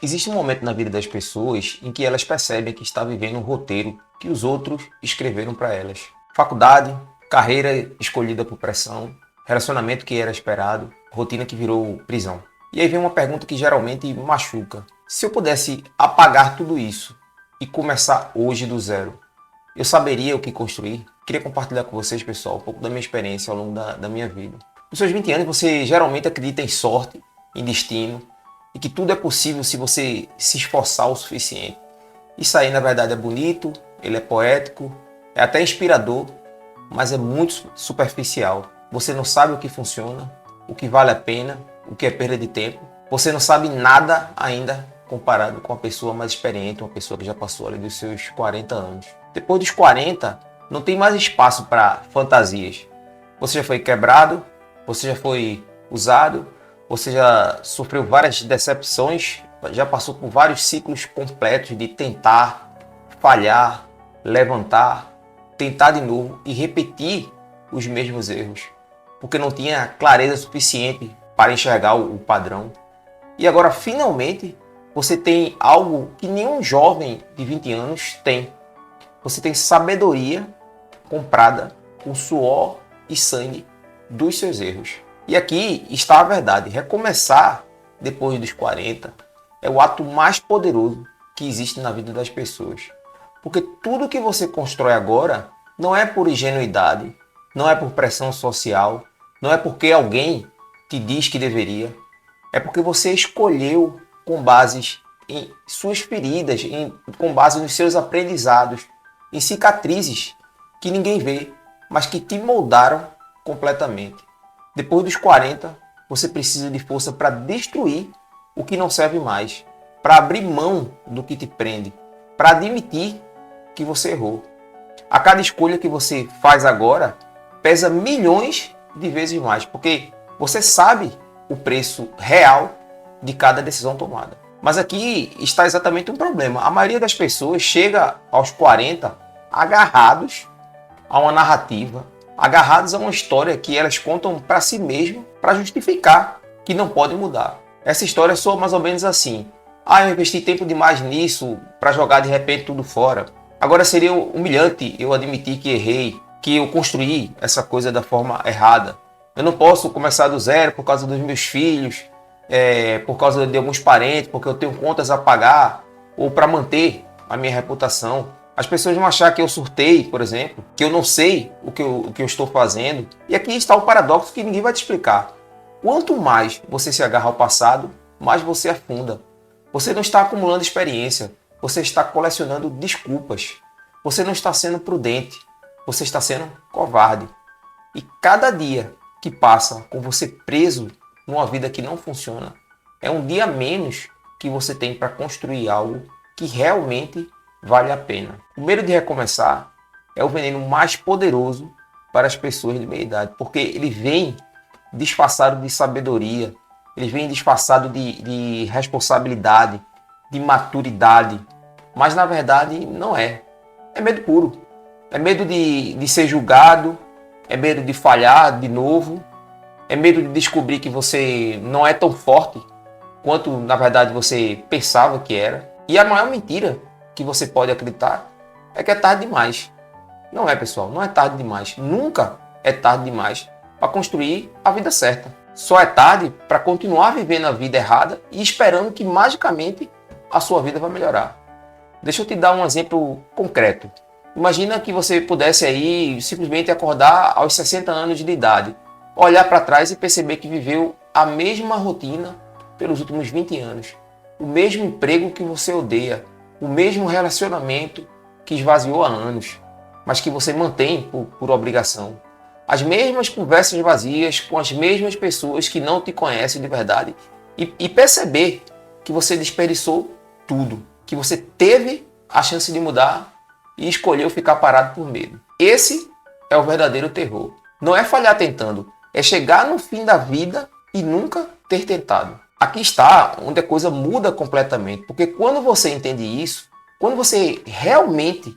Existe um momento na vida das pessoas em que elas percebem que está vivendo um roteiro que os outros escreveram para elas. Faculdade, carreira escolhida por pressão, relacionamento que era esperado, rotina que virou prisão. E aí vem uma pergunta que geralmente machuca. Se eu pudesse apagar tudo isso e começar hoje do zero, eu saberia o que construir? Queria compartilhar com vocês, pessoal, um pouco da minha experiência ao longo da minha vida. Nos seus 20 anos, você geralmente acredita em sorte, em destino, e que tudo é possível se você se esforçar o suficiente. Isso aí, na verdade, é bonito, ele é poético, é até inspirador, mas é muito superficial. Você não sabe o que funciona, o que vale a pena, o que é perda de tempo. Você não sabe nada ainda comparado com uma pessoa mais experiente, uma pessoa que já passou ali dos seus 40 anos. Depois dos 40, não tem mais espaço para fantasias. Você já foi quebrado, você já foi usado, você já sofreu várias decepções, já passou por vários ciclos completos de tentar, falhar, levantar, tentar de novo e repetir os mesmos erros, porque não tinha clareza suficiente para enxergar o padrão. E agora, finalmente, você tem algo que nenhum jovem de 20 anos tem. Você tem sabedoria comprada com suor e sangue dos seus erros. E aqui está a verdade. Recomeçar depois dos 40 é o ato mais poderoso que existe na vida das pessoas. Porque tudo que você constrói agora não é por ingenuidade, não é por pressão social, não é porque alguém te diz que deveria. É porque você escolheu com bases em suas feridas, com base nos seus aprendizados, em cicatrizes que ninguém vê, mas que te moldaram completamente. Depois dos 40, você precisa de força para destruir o que não serve mais, para abrir mão do que te prende, para admitir que você errou. A cada escolha que você faz agora pesa milhões de vezes mais, porque você sabe o preço real de cada decisão tomada. Mas aqui está exatamente um problema. A maioria das pessoas chega aos 40 agarrados a uma narrativa, agarrados a uma história que elas contam para si mesmas para justificar que não podem mudar. Essa história soa mais ou menos assim: eu investi tempo demais nisso para jogar de repente tudo fora. Agora seria humilhante eu admitir que errei, que eu construí essa coisa da forma errada. Eu não posso começar do zero por causa dos meus filhos, por causa de alguns parentes, porque eu tenho contas a pagar, ou para manter a minha reputação. As pessoas vão achar que eu surtei, por exemplo, que eu não sei o que eu estou fazendo. E aqui está o paradoxo que ninguém vai te explicar. Quanto mais você se agarra ao passado, mais você afunda. Você não está acumulando experiência, você está colecionando desculpas. Você não está sendo prudente, você está sendo covarde. E cada dia que passa com você preso numa vida que não funciona, é um dia a menos que você tem para construir algo que realmente vale a pena. O medo de recomeçar é o veneno mais poderoso para as pessoas de meia idade, porque ele vem disfarçado de sabedoria, ele vem disfarçado de responsabilidade, de maturidade, mas na verdade não é. É medo puro. É medo de ser julgado, é medo de falhar de novo, é medo de descobrir que você não é tão forte quanto na verdade você pensava que era. E a maior mentira que você pode acreditar é que é tarde demais. Não é, pessoal, não é tarde demais. Nunca é tarde demais para construir a vida certa. Só é tarde para continuar vivendo a vida errada e esperando que magicamente a sua vida vai melhorar. Deixa eu te dar um exemplo concreto. Imagina que você pudesse aí simplesmente acordar aos 60 anos de idade, olhar para trás e perceber que viveu a mesma rotina pelos últimos 20 anos. O mesmo emprego que você odeia, o mesmo relacionamento que esvaziou há anos, mas que você mantém por obrigação. As mesmas conversas vazias com as mesmas pessoas que não te conhecem de verdade. E perceber que você desperdiçou tudo, que você teve a chance de mudar e escolheu ficar parado por medo. Esse é o verdadeiro terror. Não é falhar tentando, é chegar no fim da vida e nunca ter tentado. Aqui está onde a coisa muda completamente, porque quando você entende isso, quando você realmente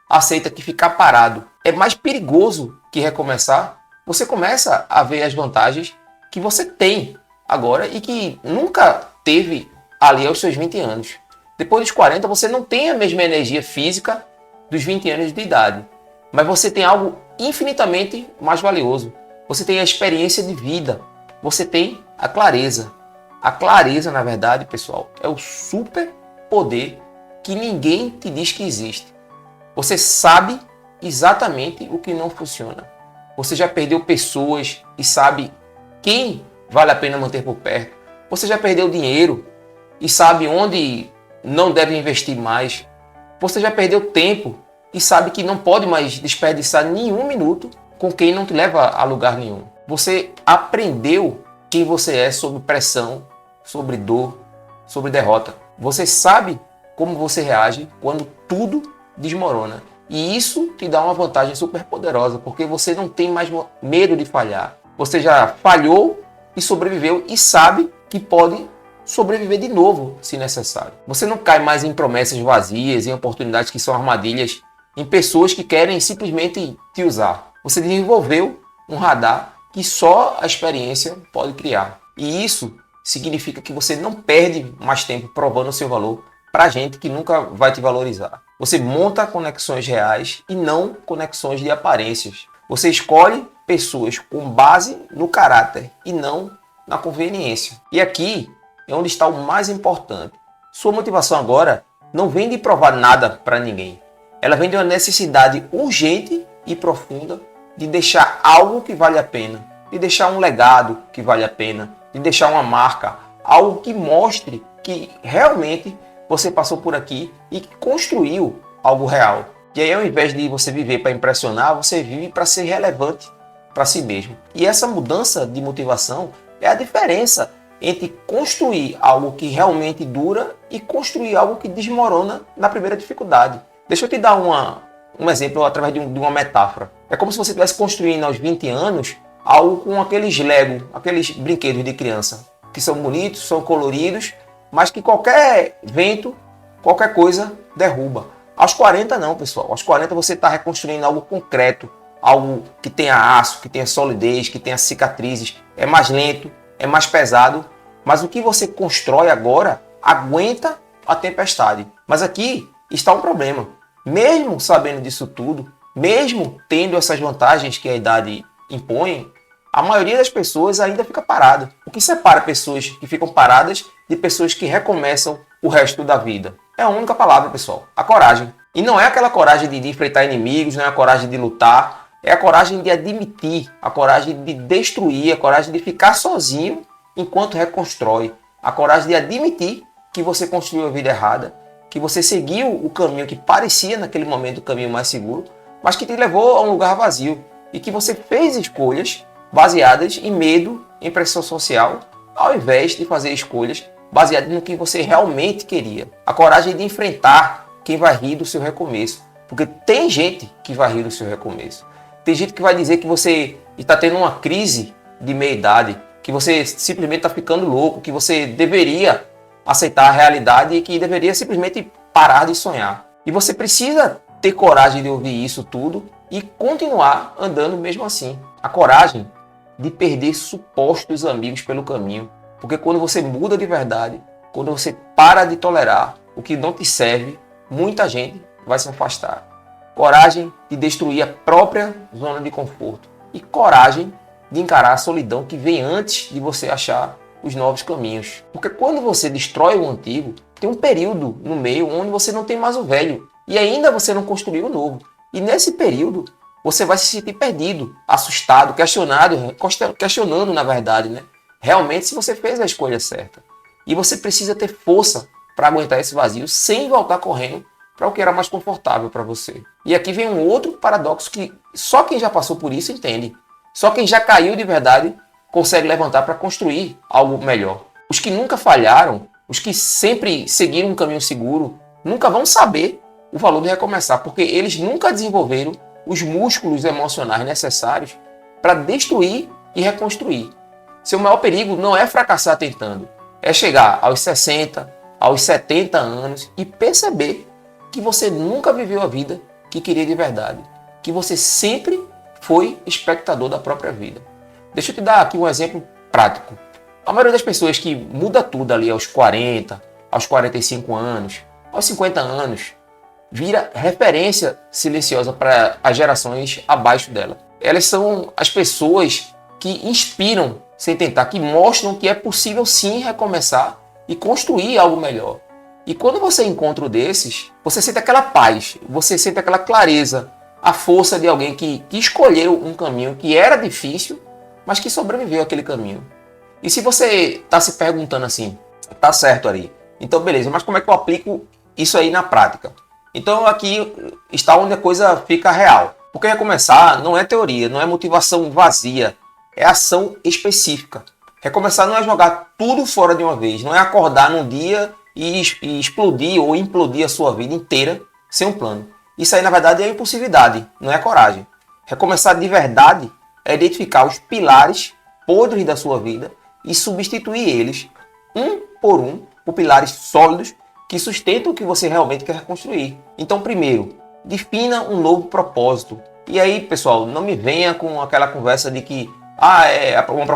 aceita que ficar parado é mais perigoso que recomeçar, você começa a ver as vantagens que você tem agora e que nunca teve ali aos seus 20 anos. Depois dos 40, você não tem a mesma energia física dos 20 anos de idade, mas você tem algo infinitamente mais valioso. Você tem a experiência de vida, você tem a clareza. A clareza, na verdade, pessoal, é o super poder que ninguém te diz que existe. Você sabe exatamente o que não funciona. Você já perdeu pessoas e sabe quem vale a pena manter por perto. Você já perdeu dinheiro e sabe onde não deve investir mais. Você já perdeu tempo e sabe que não pode mais desperdiçar nenhum minuto com quem não te leva a lugar nenhum. Você aprendeu quem você é sob pressão, sobre dor, sobre derrota. Você sabe como você reage quando tudo desmorona. E isso te dá uma vantagem super poderosa, porque você não tem mais medo de falhar. Você já falhou e sobreviveu e sabe que pode sobreviver de novo, se necessário. Você não cai mais em promessas vazias, em oportunidades que são armadilhas, em pessoas que querem simplesmente te usar. Você desenvolveu um radar que só a experiência pode criar. E isso significa que você não perde mais tempo provando o seu valor para gente que nunca vai te valorizar. Você monta conexões reais e não conexões de aparências. Você escolhe pessoas com base no caráter e não na conveniência. E aqui é onde está o mais importante. Sua motivação agora não vem de provar nada para ninguém. Ela vem de uma necessidade urgente e profunda de deixar algo que vale a pena, de deixar um legado que vale a pena, de deixar uma marca, algo que mostre que realmente você passou por aqui e que construiu algo real. E aí, ao invés de você viver para impressionar, você vive para ser relevante para si mesmo. E essa mudança de motivação é a diferença entre construir algo que realmente dura e construir algo que desmorona na primeira dificuldade. Deixa eu te dar um exemplo através de uma metáfora. É como se você estivesse construindo aos 20 anos algo com aqueles Lego, aqueles brinquedos de criança, que são bonitos, são coloridos, mas que qualquer vento, qualquer coisa derruba. Aos 40 não, pessoal. Aos 40 você está reconstruindo algo concreto, algo que tenha aço, que tenha solidez, que tenha cicatrizes. É mais lento, é mais pesado, mas o que você constrói agora aguenta a tempestade. Mas aqui está um problema. Mesmo sabendo disso tudo, mesmo tendo essas vantagens que a idade impõe, a maioria das pessoas ainda fica parada. O que separa pessoas que ficam paradas de pessoas que recomeçam o resto da vida? É a única palavra, pessoal: a coragem. E não é aquela coragem de enfrentar inimigos, não é a coragem de lutar, é a coragem de admitir, a coragem de destruir, a coragem de ficar sozinho enquanto reconstrói, a coragem de admitir que você construiu a vida errada, que você seguiu o caminho que parecia naquele momento o caminho mais seguro, mas que te levou a um lugar vazio e que você fez escolhas baseadas em medo, em pressão social, ao invés de fazer escolhas baseadas no que você realmente queria. A coragem de enfrentar quem vai rir do seu recomeço, porque tem gente que vai rir do seu recomeço. Tem gente que vai dizer que você está tendo uma crise de meia-idade, que você simplesmente está ficando louco, que você deveria aceitar a realidade e que deveria simplesmente parar de sonhar. E você precisa ter coragem de ouvir isso tudo e continuar andando mesmo assim. A coragem de perder supostos amigos pelo caminho. Porque quando você muda de verdade, quando você para de tolerar o que não te serve, muita gente vai se afastar. Coragem de destruir a própria zona de conforto. E coragem de encarar a solidão que vem antes de você achar os novos caminhos. Porque quando você destrói o antigo, tem um período no meio onde você não tem mais o velho. E ainda você não construiu o novo. E nesse período, você vai se sentir perdido, assustado, questionando na verdade, né? Realmente se você fez a escolha certa. E você precisa ter força para aguentar esse vazio sem voltar correndo para o que era mais confortável para você. E aqui vem um outro paradoxo que só quem já passou por isso entende. Só quem já caiu de verdade consegue levantar para construir algo melhor. Os que nunca falharam, os que sempre seguiram um caminho seguro, nunca vão saber o valor de recomeçar, porque eles nunca desenvolveram os músculos emocionais necessários para destruir e reconstruir. Seu maior perigo não é fracassar tentando, é chegar aos 60, aos 70 anos e perceber que você nunca viveu a vida que queria de verdade, que você sempre foi espectador da própria vida. Deixa eu te dar aqui um exemplo prático. A maioria das pessoas que muda tudo ali aos 40, aos 45 anos, aos 50 anos, vira referência silenciosa para as gerações abaixo dela. Elas são as pessoas que inspiram sem tentar, que mostram que é possível sim recomeçar e construir algo melhor. E quando você encontra um desses, você sente aquela paz, você sente aquela clareza, a força de alguém que escolheu um caminho que era difícil, mas que sobreviveu àquele caminho. E se você está se perguntando assim, tá certo, Ari, então beleza, mas como é que eu aplico isso aí na prática? Então aqui está onde a coisa fica real. Porque recomeçar não é teoria, não é motivação vazia, é ação específica. Recomeçar não é jogar tudo fora de uma vez, não é acordar num dia e explodir ou implodir a sua vida inteira sem um plano. Isso aí na verdade é impulsividade, não é coragem. Recomeçar de verdade é identificar os pilares podres da sua vida e substituir eles, um por pilares sólidos que sustentam o que você realmente quer construir. Então, primeiro, defina um novo propósito. E aí, pessoal, não me venha com aquela conversa de que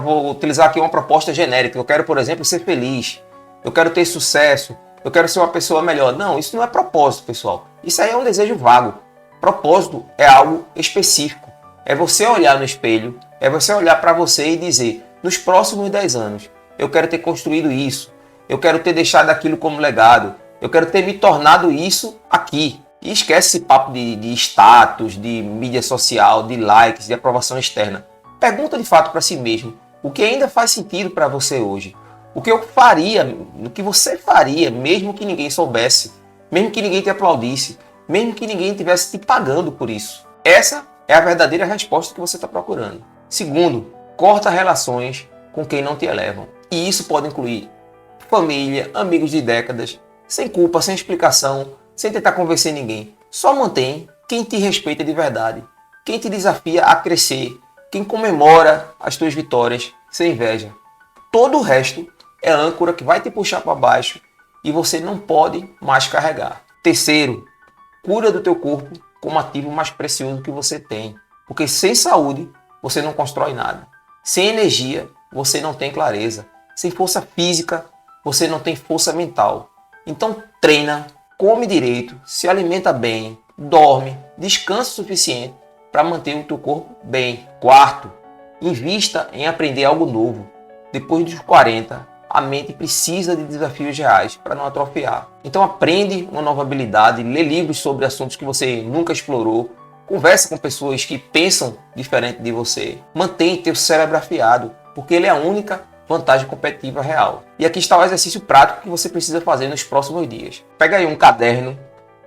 vou utilizar aqui uma proposta genérica. Eu quero, por exemplo, ser feliz. Eu quero ter sucesso. Eu quero ser uma pessoa melhor. Não, isso não é propósito, pessoal. Isso aí é um desejo vago. Propósito é algo específico. É você olhar no espelho, é você olhar para você e dizer, nos próximos 10 anos, eu quero ter construído isso. Eu quero ter deixado aquilo como legado. Eu quero ter me tornado isso aqui. E esquece esse papo de status, de mídia social, de likes, de aprovação externa. Pergunta de fato para si mesmo o que ainda faz sentido para você hoje. O que eu faria, o que você faria, mesmo que ninguém soubesse, mesmo que ninguém te aplaudisse, mesmo que ninguém estivesse te pagando por isso. Essa é a verdadeira resposta que você está procurando. Segundo, corta relações com quem não te elevam. E isso pode incluir família, amigos de décadas, sem culpa, sem explicação, sem tentar convencer ninguém. Só mantém quem te respeita de verdade, quem te desafia a crescer, quem comemora as tuas vitórias sem inveja. Todo o resto é âncora que vai te puxar para baixo e você não pode mais carregar. Terceiro, cuida do teu corpo como ativo mais precioso que você tem. Porque sem saúde, você não constrói nada. Sem energia, você não tem clareza. Sem força física, você não tem força mental. Então treina, come direito, se alimenta bem, dorme, descansa o suficiente para manter o teu corpo bem. Quarto, invista em aprender algo novo. Depois dos 40, a mente precisa de desafios reais para não atrofiar. Então aprende uma nova habilidade, lê livros sobre assuntos que você nunca explorou, conversa com pessoas que pensam diferente de você, mantém teu cérebro afiado, porque ele é a única vantagem competitiva real. E aqui está o exercício prático que você precisa fazer nos próximos dias. Pega aí um caderno,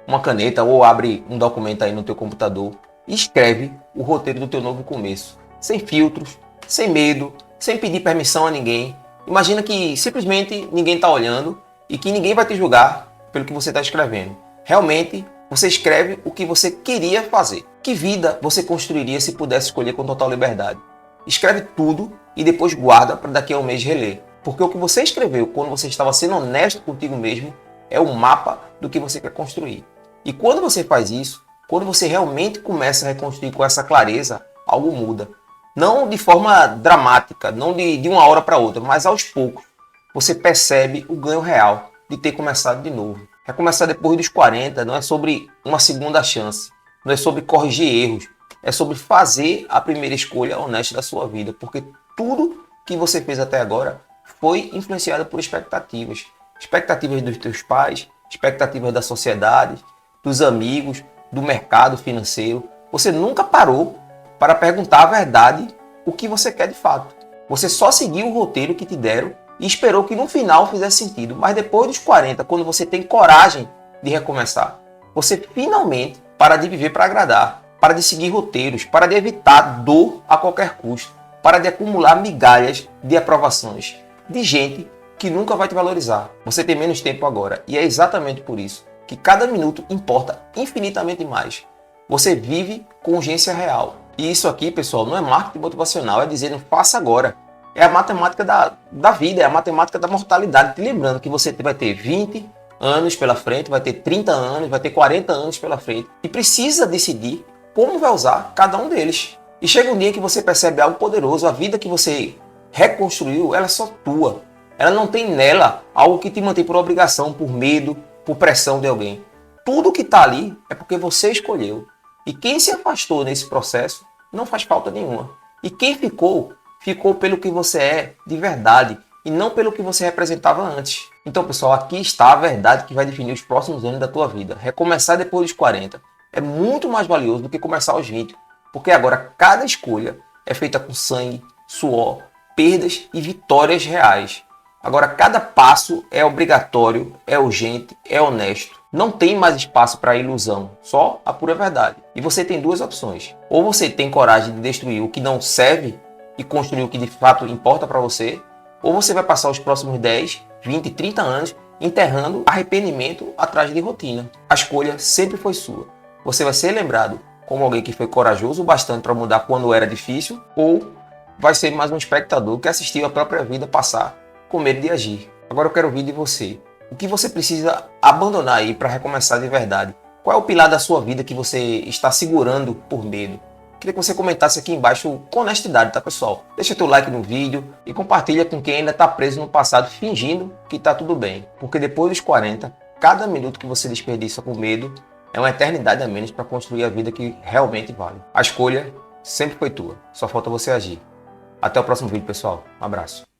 uma caneta ou abre um documento aí no teu computador e escreve o roteiro do teu novo começo, sem filtros, sem medo, sem pedir permissão a ninguém. Imagina que simplesmente ninguém está olhando e que ninguém vai te julgar pelo que você está escrevendo. Realmente, você escreve o que você queria fazer. Que vida você construiria se pudesse escolher com total liberdade? Escreve tudo e depois guarda para daqui a um mês reler. Porque o que você escreveu quando você estava sendo honesto contigo mesmo é o mapa do que você quer construir. E quando você faz isso, quando você realmente começa a reconstruir com essa clareza, algo muda. Não de forma dramática, não de uma hora para outra, mas aos poucos. Você percebe o ganho real de ter começado de novo. Recomeçar depois dos 40 não é sobre uma segunda chance, não é sobre corrigir erros, é sobre fazer a primeira escolha honesta da sua vida, porque tudo que você fez até agora foi influenciado por expectativas. Expectativas dos teus pais, expectativas da sociedade, dos amigos, do mercado financeiro. Você nunca parou para perguntar a verdade, o que você quer de fato. Você só seguiu o roteiro que te deram e esperou que no final fizesse sentido. Mas depois dos 40, quando você tem coragem de recomeçar, você finalmente para de viver para agradar, para de seguir roteiros, para de evitar dor a qualquer custo, para de acumular migalhas de aprovações de gente que nunca vai te valorizar. Você tem menos tempo agora e é exatamente por isso que cada minuto importa infinitamente mais. Você vive com urgência real. E isso aqui, pessoal, não é marketing motivacional, é dizendo faça agora. É a matemática da vida, é a matemática da mortalidade. Te lembrando que você vai ter 20 anos pela frente, vai ter 30 anos, vai ter 40 anos pela frente. E precisa decidir como vai usar cada um deles. E chega um dia que você percebe algo poderoso, a vida que você reconstruiu, ela é só tua. Ela não tem nela algo que te mantém por obrigação, por medo, por pressão de alguém. Tudo que está ali é porque você escolheu. E quem se afastou nesse processo não faz falta nenhuma. E quem ficou, ficou pelo que você é de verdade e não pelo que você representava antes. Então, pessoal, aqui está a verdade que vai definir os próximos anos da tua vida. Recomeçar depois dos 40 é muito mais valioso do que começar aos 20, porque agora cada escolha é feita com sangue, suor, perdas e vitórias reais. Agora, cada passo é obrigatório, é urgente, é honesto. Não tem mais espaço para ilusão, só a pura verdade. E você tem duas opções. Ou você tem coragem de destruir o que não serve e construir o que de fato importa para você, ou você vai passar os próximos 10, 20, 30 anos enterrando arrependimento atrás de rotina. A escolha sempre foi sua. Você vai ser lembrado como alguém que foi corajoso o bastante para mudar quando era difícil, ou vai ser mais um espectador que assistiu a própria vida passar com medo de agir. Agora eu quero ouvir de você. O que você precisa abandonar aí para recomeçar de verdade? Qual é o pilar da sua vida que você está segurando por medo? Queria que você comentasse aqui embaixo com honestidade, tá, pessoal? Deixa teu like no vídeo e compartilha com quem ainda está preso no passado fingindo que está tudo bem. Porque depois dos 40, cada minuto que você desperdiça com medo é uma eternidade a menos para construir a vida que realmente vale. A escolha sempre foi tua, só falta você agir. Até o próximo vídeo, pessoal. Um abraço.